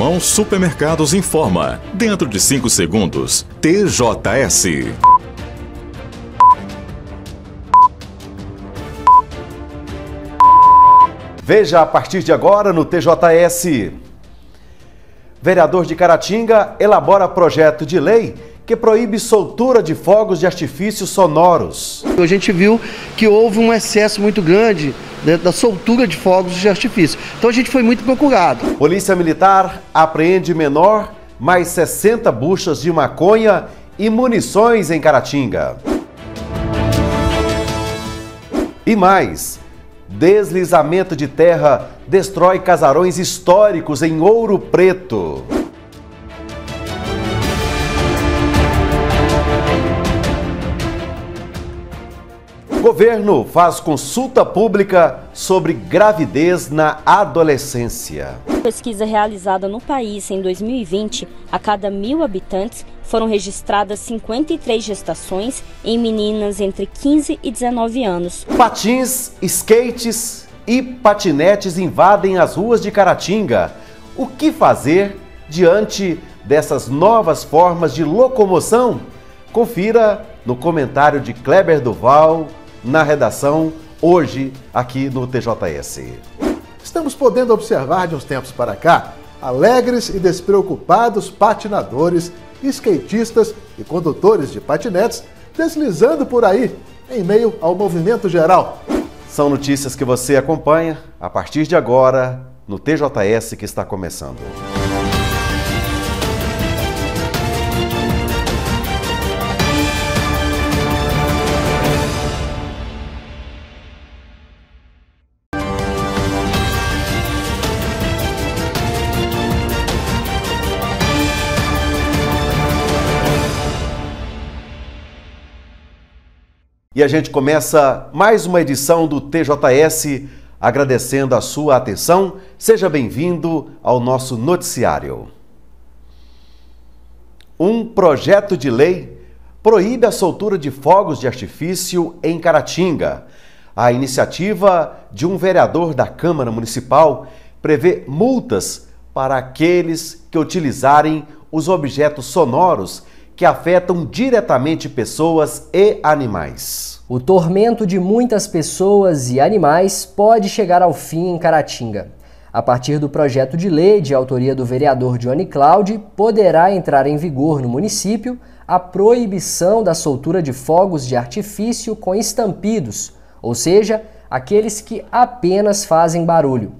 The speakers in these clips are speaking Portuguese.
Alemão Supermercados informa. Dentro de 5 segundos. TJS. Veja a partir de agora no TJS. Vereador de Caratinga elabora projeto de lei que proíbe soltura de fogos de artifícios sonoros. A gente viu que houve um excesso muito grande da soltura de fogos de artifício. Então a gente foi muito procurado. Polícia Militar apreende menor mais 60 buchas de maconha e munições em Caratinga. E mais, deslizamento de terra destrói casarões históricos em Ouro Preto. Governo faz consulta pública sobre gravidez na adolescência. Pesquisa realizada no país em 2020, a cada 1.000 habitantes foram registradas 53 gestações em meninas entre 15 e 19 anos. Patins, skates e patinetes invadem as ruas de Caratinga. O que fazer diante dessas novas formas de locomoção? Confira no comentário de Kleber Duval, na redação, hoje aqui no TJS. Estamos podendo observar de uns tempos para cá alegres e despreocupados patinadores, skatistas e condutores de patinetes deslizando por aí, em meio ao movimento geral. São notícias que você acompanha a partir de agora no TJS que está começando. E a gente começa mais uma edição do TJS, agradecendo a sua atenção. Seja bem-vindo ao nosso noticiário. Um projeto de lei proíbe a soltura de fogos de artifício em Caratinga. A iniciativa de um vereador da Câmara Municipal prevê multas para aqueles que utilizarem os objetos sonoros que afetam diretamente pessoas e animais. O tormento de muitas pessoas e animais pode chegar ao fim em Caratinga. A partir do projeto de lei de autoria do vereador Johnny Cláudio, poderá entrar em vigor no município a proibição da soltura de fogos de artifício com estampidos, ou seja, aqueles que apenas fazem barulho.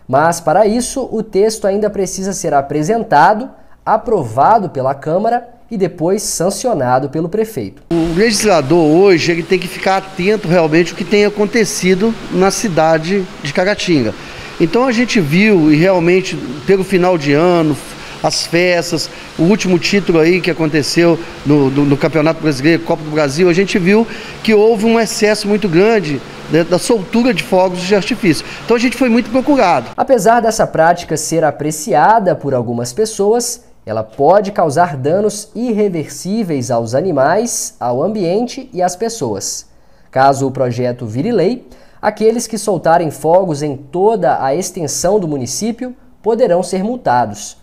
Mas, para isso, o texto ainda precisa ser apresentado, aprovado pela Câmara e depois sancionado pelo prefeito. O legislador hoje ele tem que ficar atento realmente ao que tem acontecido na cidade de Caratinga. Então a gente viu e realmente pelo final de ano, as festas, o último título aí que aconteceu no Campeonato Brasileiro, Copa do Brasil, a gente viu que houve um excesso muito grande da soltura de fogos de artifício. Então a gente foi muito procurado. Apesar dessa prática ser apreciada por algumas pessoas, ela pode causar danos irreversíveis aos animais, ao ambiente e às pessoas. Caso o projeto vire lei, aqueles que soltarem fogos em toda a extensão do município poderão ser multados.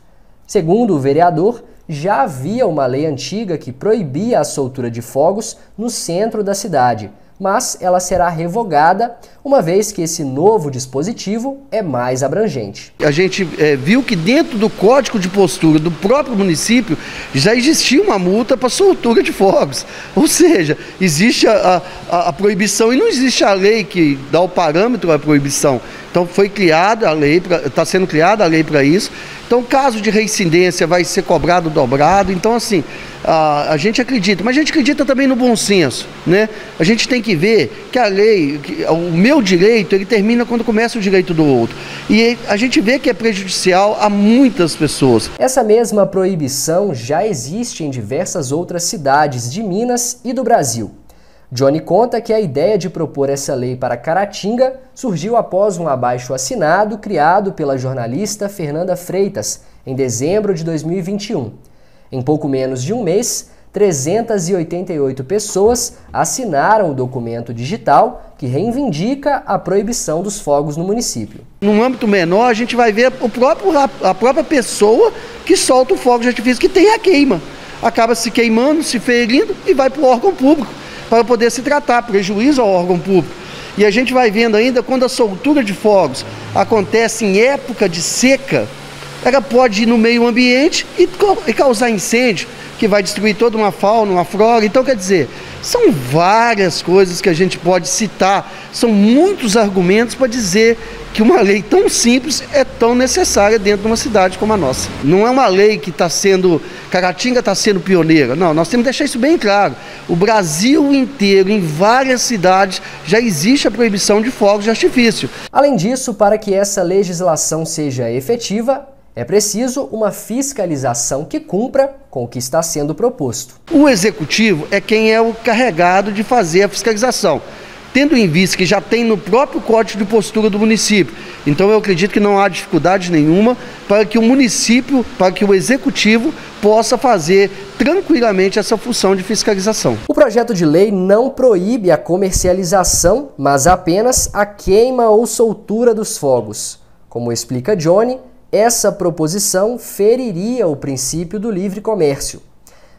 Segundo o vereador, já havia uma lei antiga que proibia a soltura de fogos no centro da cidade, mas ela será revogada, uma vez que esse novo dispositivo é mais abrangente. A gente viu que dentro do Código de Postura do próprio município já existia uma multa para soltura de fogos. Ou seja, existe a proibição e não existe a lei que dá o parâmetro à proibição. Então foi criada a lei, está sendo criada a lei para isso. Então, caso de reincidência vai ser cobrado dobrado. Então, assim, a gente acredita, mas a gente acredita também no bom senso, né? A gente tem que ver que a lei, o meu direito, ele termina quando começa o direito do outro. E a gente vê que é prejudicial a muitas pessoas. Essa mesma proibição já existe em diversas outras cidades de Minas e do Brasil. Johnny conta que a ideia de propor essa lei para Caratinga surgiu após um abaixo-assinado criado pela jornalista Fernanda Freitas, em dezembro de 2021. Em pouco menos de um mês, 388 pessoas assinaram o documento digital que reivindica a proibição dos fogos no município. Num âmbito menor, a gente vai ver a própria pessoa que solta o fogo de artifício, que tem a queima. Acaba se queimando, se ferindo e vai para o órgão público para poder se tratar, prejuízo ao órgão público. E a gente vai vendo ainda quando a soltura de fogos acontece em época de seca, ela pode ir no meio ambiente e causar incêndio, que vai destruir toda uma fauna, uma flora. Então, quer dizer, são várias coisas que a gente pode citar, são muitos argumentos para dizer que uma lei tão simples é tão necessária dentro de uma cidade como a nossa. Não é uma lei que Caratinga está sendo pioneira, não, nós temos que deixar isso bem claro. O Brasil inteiro, em várias cidades, já existe a proibição de fogos de artifício. Além disso, para que essa legislação seja efetiva, é preciso uma fiscalização que cumpra com o que está sendo proposto. O executivo é quem é o carregado de fazer a fiscalização, tendo em vista que já tem no próprio Código de Postura do município. Então eu acredito que não há dificuldade nenhuma para que o município, para que o executivo possa fazer tranquilamente essa função de fiscalização. O projeto de lei não proíbe a comercialização, mas apenas a queima ou soltura dos fogos. Como explica Johnny, essa proposição feriria o princípio do livre comércio.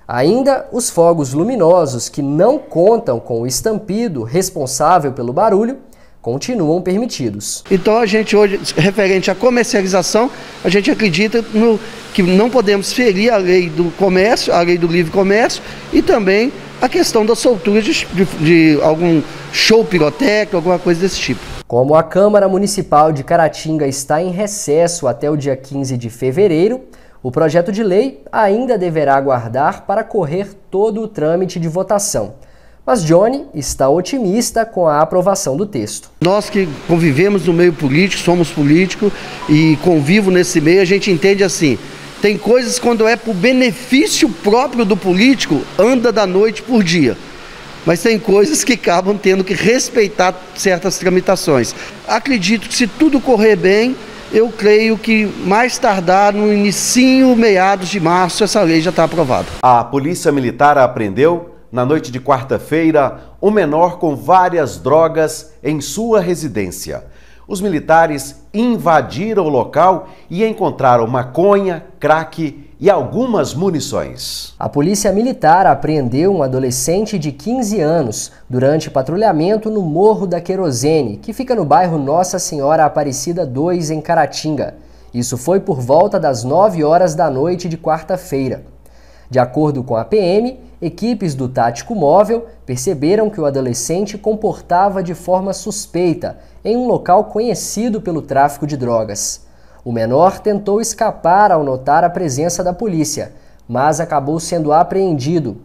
Ainda, os fogos luminosos que não contam com o estampido responsável pelo barulho continuam permitidos. Então a gente hoje, referente à comercialização, a gente acredita que não podemos ferir a lei do comércio, a lei do livre comércio e também a questão da soltura de algum show pirotécnico, alguma coisa desse tipo. Como a Câmara Municipal de Caratinga está em recesso até o dia 15 de fevereiro, o projeto de lei ainda deverá aguardar para correr todo o trâmite de votação. Mas Johnny está otimista com a aprovação do texto. Nós que convivemos no meio político, somos políticos e convivo nesse meio, a gente entende assim, tem coisas quando é para o benefício próprio do político, anda da noite por dia. Mas tem coisas que acabam tendo que respeitar certas tramitações. Acredito que se tudo correr bem, eu creio que mais tardar no inicinho, meados de março, essa lei já está aprovada. A Polícia Militar apreendeu, na noite de quarta-feira, um menor com várias drogas em sua residência. Os militares invadiram o local e encontraram maconha, crack e algumas munições. A Polícia Militar apreendeu um adolescente de 15 anos durante patrulhamento no Morro da Querosene, que fica no bairro Nossa Senhora Aparecida 2, em Caratinga. Isso foi por volta das 9 horas da noite de quarta-feira. De acordo com a PM, equipes do Tático Móvel perceberam que o adolescente comportava de forma suspeita em um local conhecido pelo tráfico de drogas. O menor tentou escapar ao notar a presença da polícia, mas acabou sendo apreendido.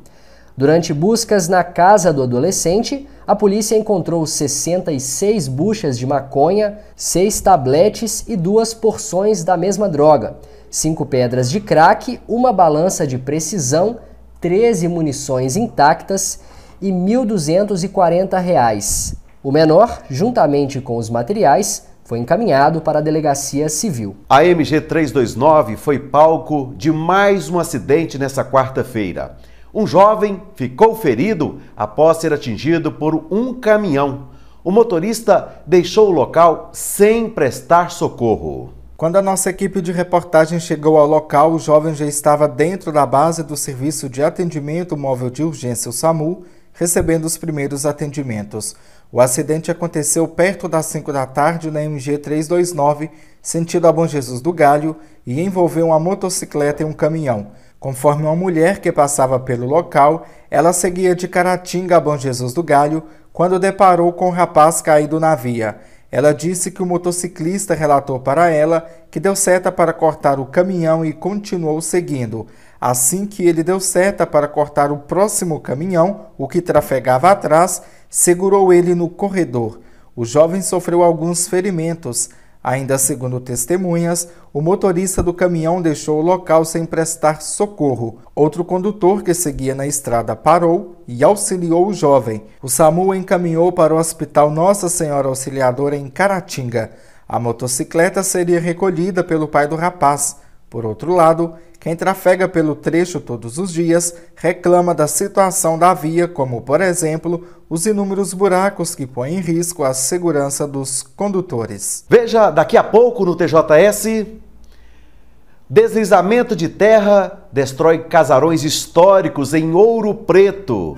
Durante buscas na casa do adolescente, a polícia encontrou 66 buchas de maconha, 6 tabletes e 2 porções da mesma droga, 5 pedras de crack, uma balança de precisão, 13 munições intactas e R$ 1.240. O menor, juntamente com os materiais, foi encaminhado para a Delegacia Civil. A MG 329 foi palco de mais um acidente nessa quarta-feira. Um jovem ficou ferido após ser atingido por um caminhão. O motorista deixou o local sem prestar socorro. Quando a nossa equipe de reportagem chegou ao local, o jovem já estava dentro da base do Serviço de Atendimento Móvel de Urgência, o SAMU, recebendo os primeiros atendimentos. O acidente aconteceu perto das 5 da tarde na MG 329, sentido a Bom Jesus do Galho, e envolveu uma motocicleta e um caminhão. Conforme uma mulher que passava pelo local, ela seguia de Caratinga a Bom Jesus do Galho quando deparou com um rapaz caído na via. Ela disse que o motociclista relatou para ela que deu seta para cortar o caminhão e continuou seguindo. Assim que ele deu seta para cortar o próximo caminhão, o que trafegava atrás, segurou ele no corredor. O jovem sofreu alguns ferimentos. Ainda segundo testemunhas, o motorista do caminhão deixou o local sem prestar socorro. Outro condutor que seguia na estrada parou e auxiliou o jovem. O SAMU encaminhou para o Hospital Nossa Senhora Auxiliadora em Caratinga. A motocicleta seria recolhida pelo pai do rapaz. Por outro lado, quem trafega pelo trecho todos os dias reclama da situação da via, como, por exemplo, os inúmeros buracos que põem em risco a segurança dos condutores. Veja daqui a pouco no TJS. Deslizamento de terra destrói casarões históricos em Ouro Preto.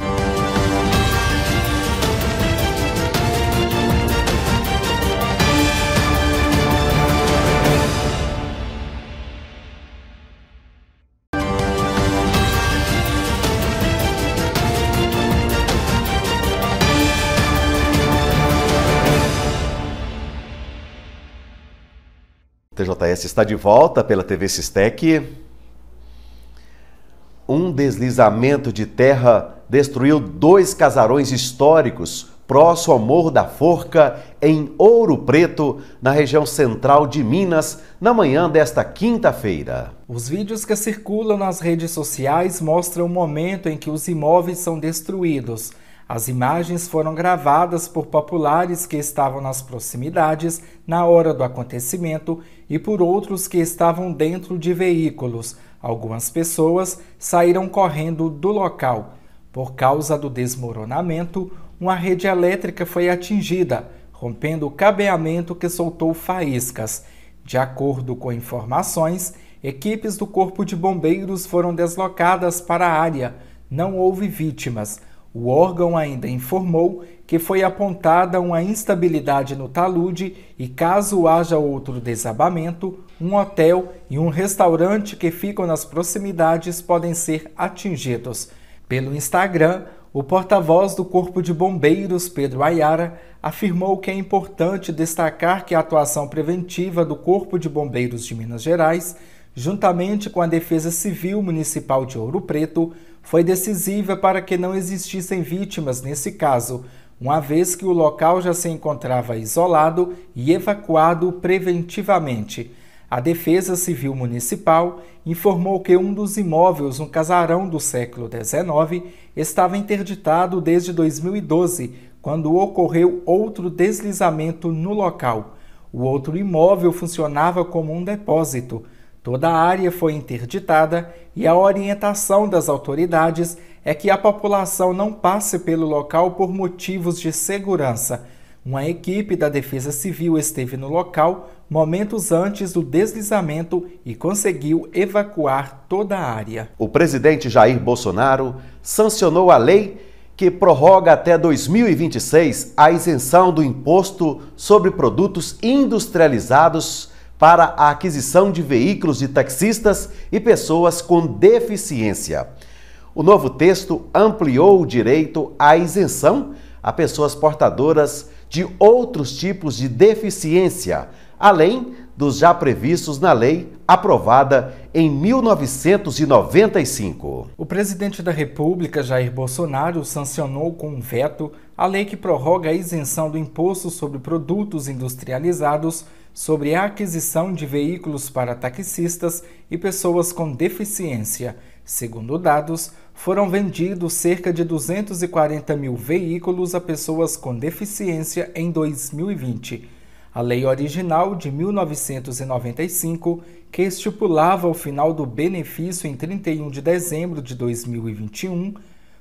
TJS está de volta pela TV Sistec. Um deslizamento de terra destruiu 2 casarões históricos próximo ao Morro da Forca, em Ouro Preto, na região central de Minas, na manhã desta quinta-feira. Os vídeos que circulam nas redes sociais mostram o momento em que os imóveis são destruídos. As imagens foram gravadas por populares que estavam nas proximidades na hora do acontecimento e por outros que estavam dentro de veículos. Algumas pessoas saíram correndo do local. Por causa do desmoronamento, uma rede elétrica foi atingida, rompendo o cabeamento que soltou faíscas. De acordo com informações, equipes do Corpo de Bombeiros foram deslocadas para a área. Não houve vítimas. O órgão ainda informou que foi apontada uma instabilidade no talude e, caso haja outro desabamento, um hotel e um restaurante que ficam nas proximidades podem ser atingidos. Pelo Instagram, o porta-voz do Corpo de Bombeiros, Pedro Ayara, afirmou que é importante destacar que a atuação preventiva do Corpo de Bombeiros de Minas Gerais, juntamente com a Defesa Civil Municipal de Ouro Preto, foi decisiva para que não existissem vítimas nesse caso, uma vez que o local já se encontrava isolado e evacuado preventivamente. A Defesa Civil Municipal informou que um dos imóveis, um casarão do século XIX, estava interditado desde 2012, quando ocorreu outro deslizamento no local. O outro imóvel funcionava como um depósito. Toda a área foi interditada e a orientação das autoridades é que a população não passe pelo local por motivos de segurança. Uma equipe da Defesa Civil esteve no local momentos antes do deslizamento e conseguiu evacuar toda a área. O presidente Jair Bolsonaro sancionou a lei que prorroga até 2026 a isenção do imposto sobre produtos industrializados para a aquisição de veículos de taxistas e pessoas com deficiência. O novo texto ampliou o direito à isenção a pessoas portadoras de outros tipos de deficiência, além dos já previstos na lei aprovada em 1995. O presidente da República, Jair Bolsonaro, sancionou com um veto a lei que prorroga a isenção do imposto sobre produtos industrializados sobre a aquisição de veículos para taxistas e pessoas com deficiência. Segundo dados, foram vendidos cerca de 240 mil veículos a pessoas com deficiência em 2020. A lei original de 1995, que estipulava o final do benefício em 31 de dezembro de 2021,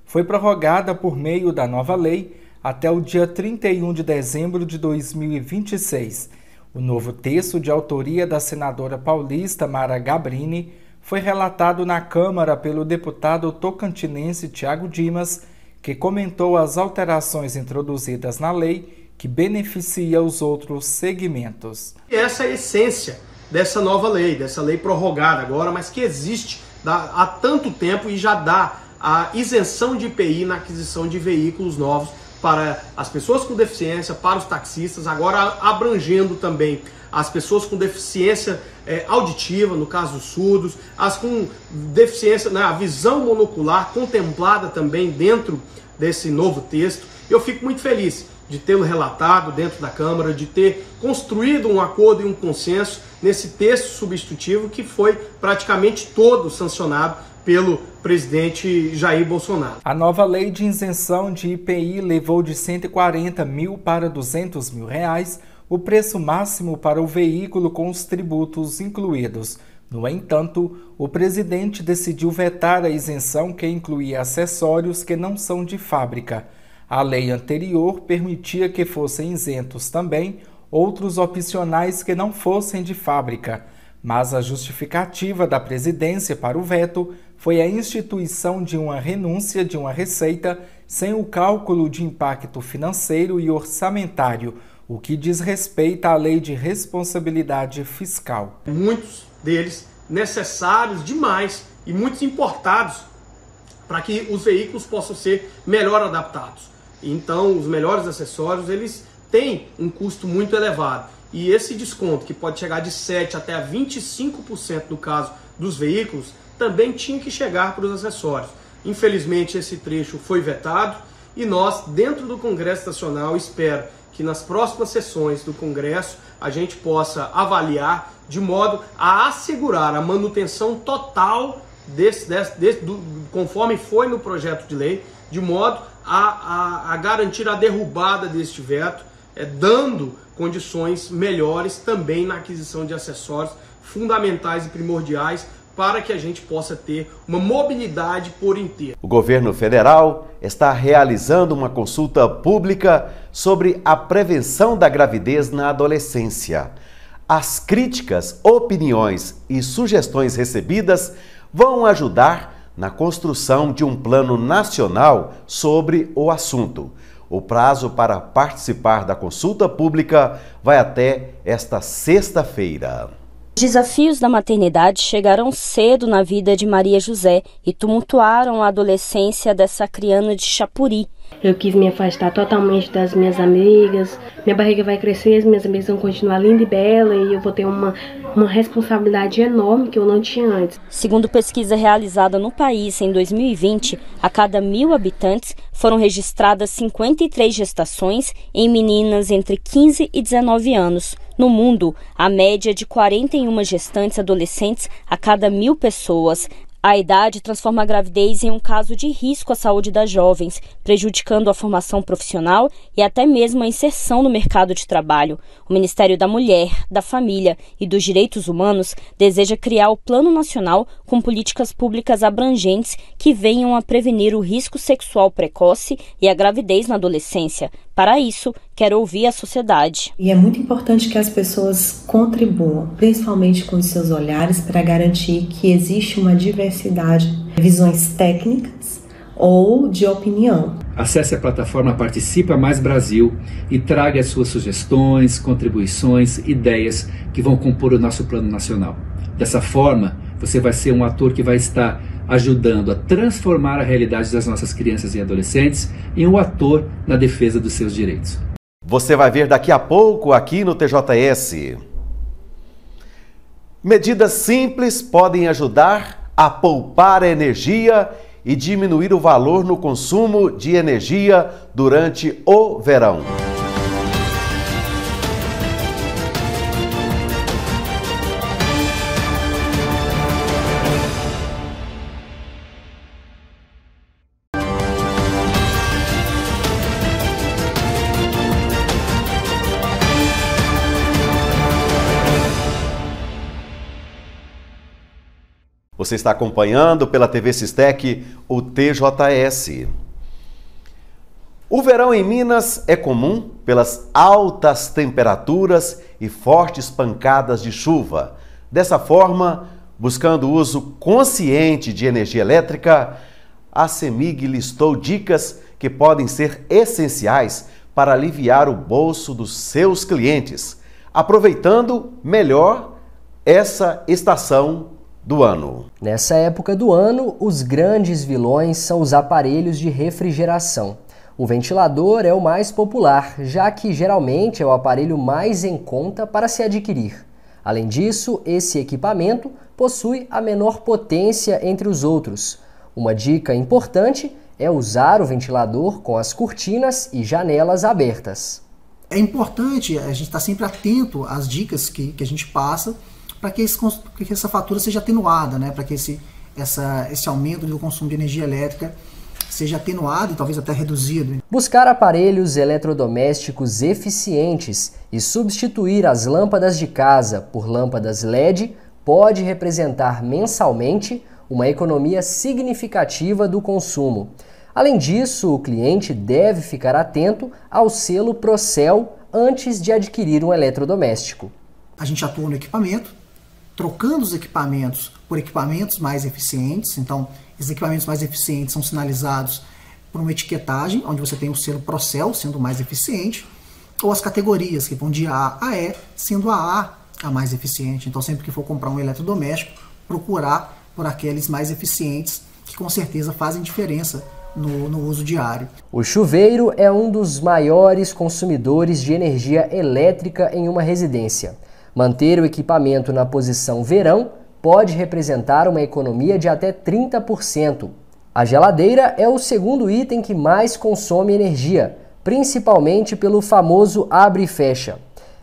foi prorrogada por meio da nova lei até o dia 31 de dezembro de 2026. O novo texto, de autoria da senadora paulista Mara Gabrini, foi relatado na Câmara pelo deputado tocantinense Thiago Dimas, que comentou as alterações introduzidas na lei que beneficia os outros segmentos. Essa é a essência dessa nova lei, dessa lei prorrogada agora, mas que existe há tanto tempo e já dá a isenção de IPI na aquisição de veículos novos para as pessoas com deficiência, para os taxistas, agora abrangendo também as pessoas com deficiência auditiva, no caso dos surdos, as com deficiência na visão monocular, contemplada também dentro desse novo texto. Eu fico muito feliz de tê-lo relatado dentro da Câmara, de ter construído um acordo e um consenso nesse texto substitutivo que foi praticamente todo sancionado pelo presidente Jair Bolsonaro. A nova lei de isenção de IPI levou de 140 mil para 200 mil reais o preço máximo para o veículo com os tributos incluídos. No entanto, o presidente decidiu vetar a isenção que incluía acessórios que não são de fábrica. A lei anterior permitia que fossem isentos também outros opcionais que não fossem de fábrica, mas a justificativa da presidência para o veto foi a instituição de uma renúncia de uma receita sem o cálculo de impacto financeiro e orçamentário, o que diz respeito à lei de responsabilidade fiscal. Muitos deles necessários demais e muitos importados para que os veículos possam ser melhor adaptados. Então, os melhores acessórios, eles têm um custo muito elevado. E esse desconto, que pode chegar de 7% até 25% no caso dos veículos, também tinha que chegar para os acessórios. Infelizmente, esse trecho foi vetado e nós, dentro do Congresso Nacional, espero que nas próximas sessões do Congresso a gente possa avaliar de modo a assegurar a manutenção total conforme foi no projeto de lei, de modo a garantir a derrubada deste veto, dando condições melhores também na aquisição de acessórios fundamentais e primordiais para que a gente possa ter uma mobilidade por inteiro. O governo federal está realizando uma consulta pública sobre a prevenção da gravidez na adolescência. As críticas, opiniões e sugestões recebidas vão ajudar na construção de um plano nacional sobre o assunto. O prazo para participar da consulta pública vai até esta sexta-feira. Os desafios da maternidade chegaram cedo na vida de Maria José e tumultuaram a adolescência dessa criança de Chapuri. Eu quis me afastar totalmente das minhas amigas, minha barriga vai crescer, as minhas amigas vão continuar linda e bela e eu vou ter uma responsabilidade enorme que eu não tinha antes. Segundo pesquisa realizada no país em 2020, a cada 1.000 habitantes foram registradas 53 gestações em meninas entre 15 e 19 anos. No mundo, a média é de 41 gestantes adolescentes a cada 1.000 pessoas. A idade transforma a gravidez em um caso de risco à saúde das jovens, prejudicando a formação profissional e até mesmo a inserção no mercado de trabalho. O Ministério da Mulher, da Família e dos Direitos Humanos deseja criar o Plano Nacional com políticas públicas abrangentes que venham a prevenir o risco sexual precoce e a gravidez na adolescência. Para isso, quer ouvir a sociedade. E é muito importante que as pessoas contribuam, principalmente com os seus olhares, para garantir que existe uma diversidade de visões técnicas ou de opinião. Acesse a plataforma Participa Mais Brasil e traga as suas sugestões, contribuições, ideias que vão compor o nosso plano nacional. Dessa forma, você vai ser um ator que vai estar ajudando a transformar a realidade das nossas crianças e adolescentes em um ator na defesa dos seus direitos. Você vai ver daqui a pouco aqui no TJS. Medidas simples podem ajudar a poupar energia e diminuir o valor no consumo de energia durante o verão. Você está acompanhando pela TV Sistec o TJS. O verão em Minas é comum pelas altas temperaturas e fortes pancadas de chuva. Dessa forma, buscando o uso consciente de energia elétrica, a CEMIG listou dicas que podem ser essenciais para aliviar o bolso dos seus clientes, aproveitando melhor essa estação do ano. Nessa época do ano, os grandes vilões são os aparelhos de refrigeração. O ventilador é o mais popular, já que geralmente é o aparelho mais em conta para se adquirir. Além disso, esse equipamento possui a menor potência entre os outros. Uma dica importante é usar o ventilador com as cortinas e janelas abertas. É importante a gente estar sempre atento às dicas que a gente passa para que essa fatura seja atenuada, né? Para que esse aumento do consumo de energia elétrica seja atenuado e talvez até reduzido. Buscar aparelhos eletrodomésticos eficientes e substituir as lâmpadas de casa por lâmpadas LED pode representar mensalmente uma economia significativa do consumo. Além disso, o cliente deve ficar atento ao selo Procel antes de adquirir um eletrodoméstico. A gente atua no equipamento, trocando os equipamentos por equipamentos mais eficientes. Então, esses equipamentos mais eficientes são sinalizados por uma etiquetagem, onde você tem o selo Procel, sendo mais eficiente, ou as categorias, que vão de A a E, sendo a mais eficiente. Então, sempre que for comprar um eletrodoméstico, procurar por aqueles mais eficientes, que com certeza fazem diferença no uso diário. O chuveiro é um dos maiores consumidores de energia elétrica em uma residência. Manter o equipamento na posição verão pode representar uma economia de até 30%. A geladeira é o segundo item que mais consome energia, principalmente pelo famoso abre e fecha.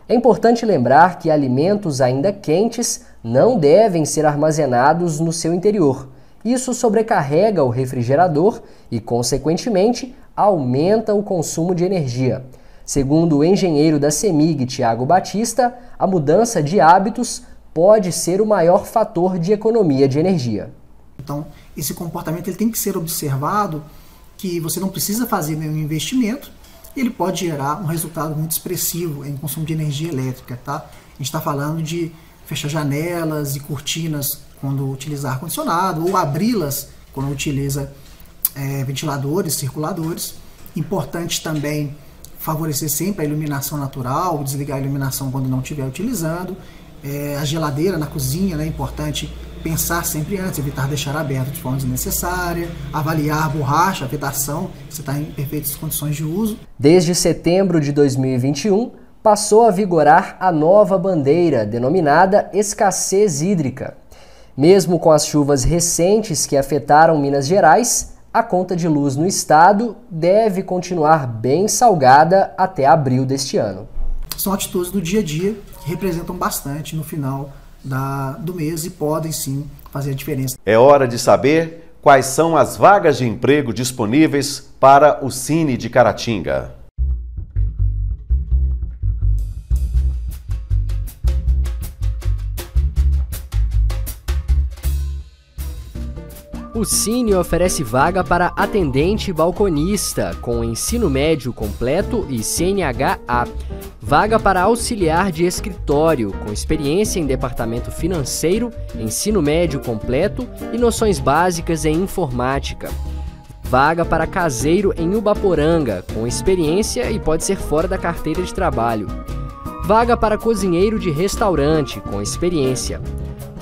É importante lembrar que alimentos ainda quentes não devem ser armazenados no seu interior. Isso sobrecarrega o refrigerador e, consequentemente, aumenta o consumo de energia. Segundo o engenheiro da CEMIG, Tiago Batista, a mudança de hábitos pode ser o maior fator de economia de energia. Então, esse comportamento ele tem que ser observado, que você não precisa fazer nenhum investimento, ele pode gerar um resultado muito expressivo em consumo de energia elétrica. Tá? A gente está falando de fechar janelas e cortinas quando utilizar ar-condicionado, ou abri-las quando utiliza ventiladores, circuladores. Importante também favorecer sempre a iluminação natural, desligar a iluminação quando não estiver utilizando. A geladeira na cozinha, é importante pensar sempre antes, evitar deixar aberto de forma desnecessária, avaliar a borracha, a vedação, se está em perfeitas condições de uso. Desde setembro de 2021, passou a vigorar a nova bandeira, denominada escassez hídrica. Mesmo com as chuvas recentes que afetaram Minas Gerais, a conta de luz no estado deve continuar bem salgada até abril deste ano. São atitudes do dia a dia que representam bastante no final do mês e podem sim fazer a diferença. É hora de saber quais são as vagas de emprego disponíveis para o Cine de Caratinga. O Cine oferece vaga para atendente balconista, com ensino médio completo e CNH-A. Vaga para auxiliar de escritório, com experiência em departamento financeiro, ensino médio completo e noções básicas em informática. Vaga para caseiro em Ubaporanga, com experiência e pode ser fora da carteira de trabalho. Vaga para cozinheiro de restaurante, com experiência.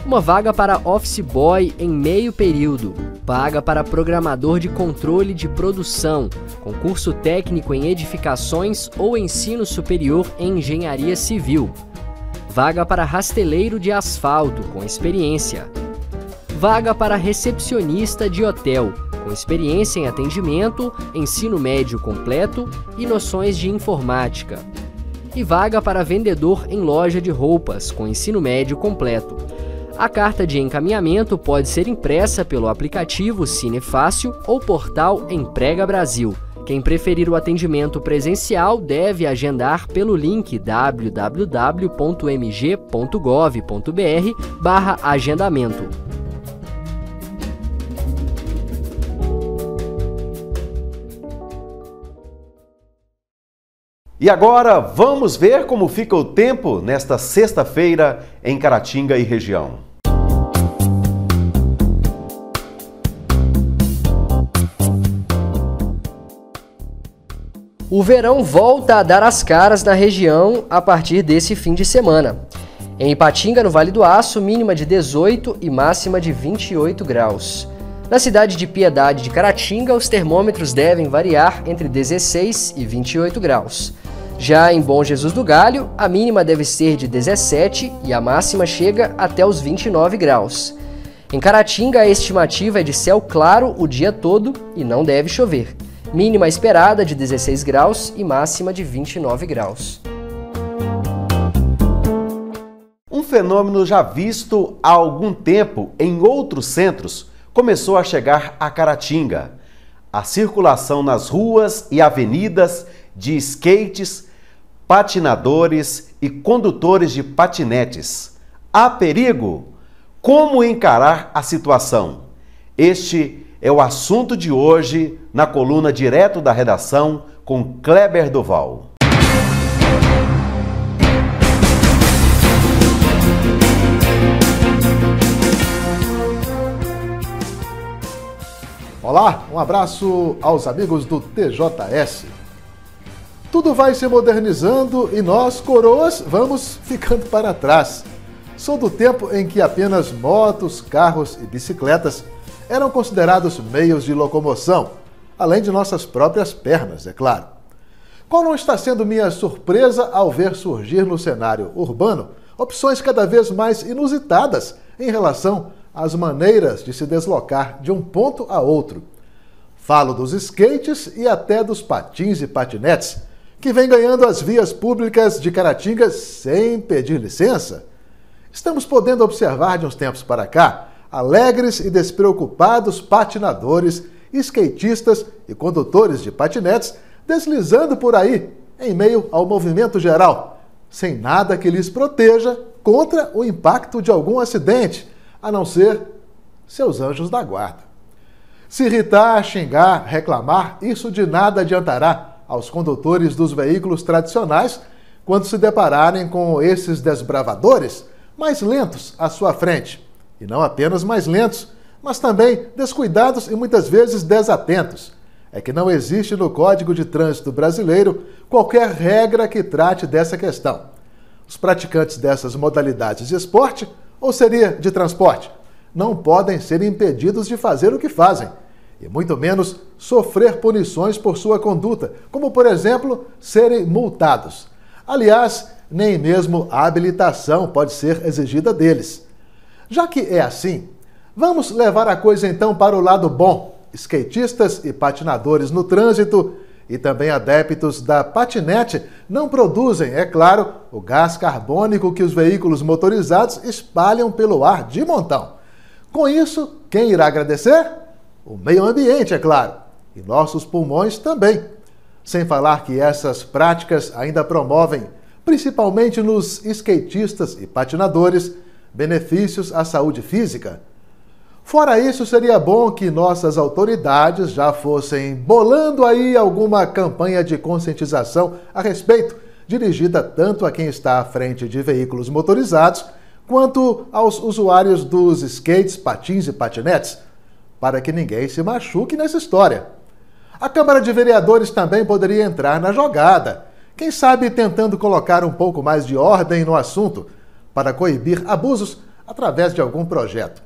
Uma vaga para office boy em meio período, vaga para programador de controle de produção, com curso técnico em edificações ou ensino superior em engenharia civil, vaga para rasteleiro de asfalto, com experiência, vaga para recepcionista de hotel, com experiência em atendimento, ensino médio completo e noções de informática, e vaga para vendedor em loja de roupas, com ensino médio completo. A carta de encaminhamento pode ser impressa pelo aplicativo Cinefácil ou portal Emprega Brasil. Quem preferir o atendimento presencial deve agendar pelo link www.mg.gov.br/agendamento. E agora vamos ver como fica o tempo nesta sexta-feira em Caratinga e região. O verão volta a dar as caras na região a partir desse fim de semana. Em Ipatinga, no Vale do Aço, mínima de 18 e máxima de 28 graus. Na cidade de Piedade de Caratinga, os termômetros devem variar entre 16 e 28 graus. Já em Bom Jesus do Galho, a mínima deve ser de 17 e a máxima chega até os 29 graus. Em Caratinga, a estimativa é de céu claro o dia todo e não deve chover. Mínima esperada de 16 graus e máxima de 29 graus. Um fenômeno já visto há algum tempo em outros centros começou a chegar a Caratinga. A circulação nas ruas e avenidas de skates, patinadores e condutores de patinetes. Há perigo? Como encarar a situação? Este é o assunto de hoje na coluna Direto da Redação com Kleber Duval. Olá, um abraço aos amigos do TJS. Tudo vai se modernizando e nós, coroas, vamos ficando para trás. Sou do tempo em que apenas motos, carros e bicicletas eram considerados meios de locomoção, além de nossas próprias pernas, é claro. Qual não está sendo minha surpresa ao ver surgir no cenário urbano opções cada vez mais inusitadas em relação às maneiras de se deslocar de um ponto a outro. Falo dos skates e até dos patins e patinetes, que vêm ganhando as vias públicas de Caratinga sem pedir licença. Estamos podendo observar de uns tempos para cá alegres e despreocupados patinadores, skatistas e condutores de patinetes deslizando por aí em meio ao movimento geral, sem nada que lhes proteja contra o impacto de algum acidente, a não ser seus anjos da guarda. Se irritar, xingar, reclamar, isso de nada adiantará aos condutores dos veículos tradicionais quando se depararem com esses desbravadores mais lentos à sua frente. E não apenas mais lentos, mas também descuidados e muitas vezes desatentos. É que não existe no Código de Trânsito Brasileiro qualquer regra que trate dessa questão. Os praticantes dessas modalidades de esporte, ou seria de transporte, não podem ser impedidos de fazer o que fazem, e muito menos sofrer punições por sua conduta, como, por exemplo, serem multados. Aliás, nem mesmo a habilitação pode ser exigida deles. Já que é assim, vamos levar a coisa então para o lado bom. Skatistas e patinadores no trânsito e também adeptos da patinete não produzem, é claro, o gás carbônico que os veículos motorizados espalham pelo ar de montão. Com isso, quem irá agradecer? O meio ambiente, é claro, e nossos pulmões também. Sem falar que essas práticas ainda promovem, principalmente nos skatistas e patinadores, benefícios à saúde física. Fora isso, seria bom que nossas autoridades já fossem bolando aí alguma campanha de conscientização a respeito, dirigida tanto a quem está à frente de veículos motorizados, quanto aos usuários dos skates, patins e patinetes, para que ninguém se machuque nessa história. A Câmara de Vereadores também poderia entrar na jogada, quem sabe tentando colocar um pouco mais de ordem no assunto, para coibir abusos através de algum projeto.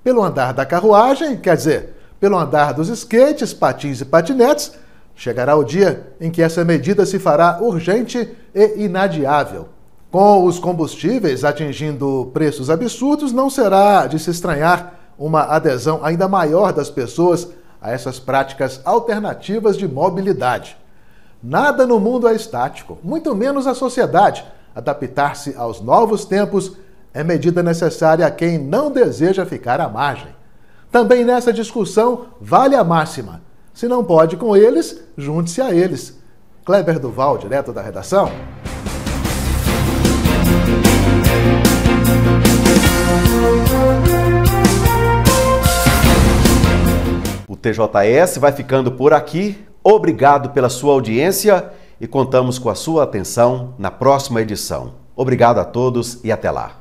Pelo andar da carruagem, quer dizer, pelo andar dos skates, patins e patinetes, chegará o dia em que essa medida se fará urgente e inadiável. Com os combustíveis atingindo preços absurdos, não será de se estranhar uma adesão ainda maior das pessoas a essas práticas alternativas de mobilidade. Nada no mundo é estático, muito menos a sociedade. Adaptar-se aos novos tempos é medida necessária a quem não deseja ficar à margem. Também nessa discussão vale a máxima. Se não pode com eles, junte-se a eles. Kleber Duval, direto da redação. O TJS vai ficando por aqui. Obrigado pela sua audiência e contamos com a sua atenção na próxima edição. Obrigado a todos e até lá.